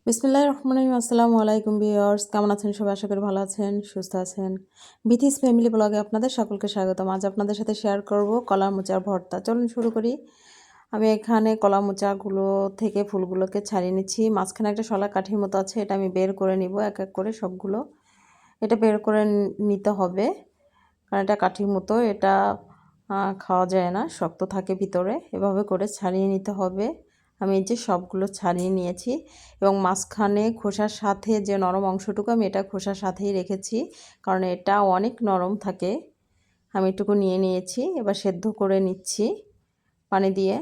বিসমিল্লাহির রহমানির রহিম। আসসালামু আলাইকুম ভিউয়ার্স, কেমন আছেন সবাই? আশা করি ভালো আছেন, সুস্থ আছেন। বিথিস ফ্যামিলি ব্লগে আপনাদের সকলকে স্বাগতম। আজ আপনাদের সাথে শেয়ার করব কলা মোচার ভর্তা। চলুন শুরু করি। আমি এখানে কলা মোচাগুলো থেকে ফুলগুলোকে ছাড়িয়ে নিচ্ছি। মাঝখানে একটা শলা কাঠির মতো আছে, এটা আমি বের করে নিব এক এক করে সবগুলো। এটা বের করে নিতে হবে, কারণ এটা কাঠির মতো, এটা খাওয়া যায় না, শক্ত থাকে ভিতরে। এভাবে করে ছাড়িয়ে নিতে হবে। আমি এই যে সবগুলো ছাড়িয়ে নিয়েছি এবং মাঝখানে খোসার সাথে যে নরম অংশটুকু, আমি এটা খোসার সাথেই রেখেছি, কারণ এটা অনেক নরম থাকে। আমি এটুকু নিয়ে নিয়েছি। এবার সেদ্ধ করে নিচ্ছি পানি দিয়ে।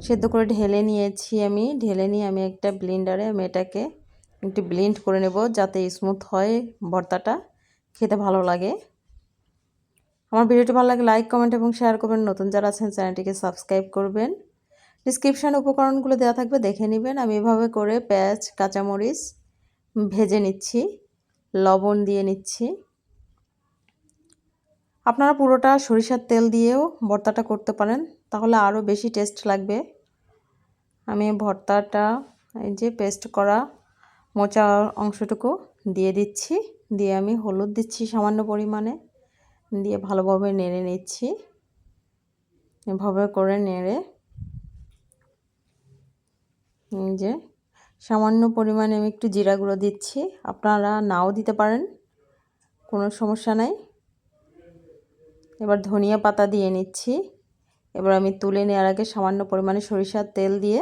সেদ্ধ করে ঢেলে নিয়েছি। ঢেলে নিয়ে আমি একটা ব্লেন্ডারে আমি এটাকে একটু ব্লেন্ড করে নেব, যাতে স্মুথ হয়, ভর্তাটা খেতে ভালো লাগে। আমার ভিডিওটি ভালো লাগে লাইক, কমেন্ট এবং শেয়ার করবেন। নতুন যারা আছেন চ্যানেলটিকে সাবস্ক্রাইব করবেন। ডিসক্রিপশানে উপকরণগুলো দেওয়া থাকবে, দেখে নেবেন। আমি এভাবে করে পেঁয়াজ, কাঁচামরিচ ভেজে নিচ্ছি, লবণ দিয়ে নিচ্ছি। আপনারা পুরোটা সরিষার তেল দিয়েও ভর্তাটা করতে পারেন, তাহলে আরও বেশি টেস্ট লাগবে। আমি ভর্তাটা এই যে পেস্ট করা মোচা অংশটুকু দিয়ে দিচ্ছি, দিয়ে আমি হলুদ দিচ্ছি সামান্য পরিমাণে, দিয়ে ভালোভাবে নেড়ে নিচ্ছি। এভাবে করে নেড়ে যে সামান্য পরিমাণে আমি একটু জিরা গুঁড়ো দিচ্ছি, আপনারা নাও দিতে পারেন, কোনো সমস্যা নাই। এবার ধনিয়া পাতা দিয়ে নিচ্ছি। এবার আমি তুলে নেওয়ার আগে সামান্য পরিমাণে সরিষার তেল দিয়ে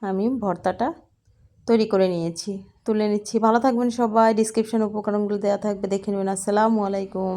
আমি ভর্তাটা তৈরি করে নিয়েছি, তুলে নিচ্ছি। ভালো থাকবেন সবাই। ডিসক্রিপশনে উপকরণগুলো দেওয়া থাকবে, দেখে নেবেন। আসসালামু আলাইকুম।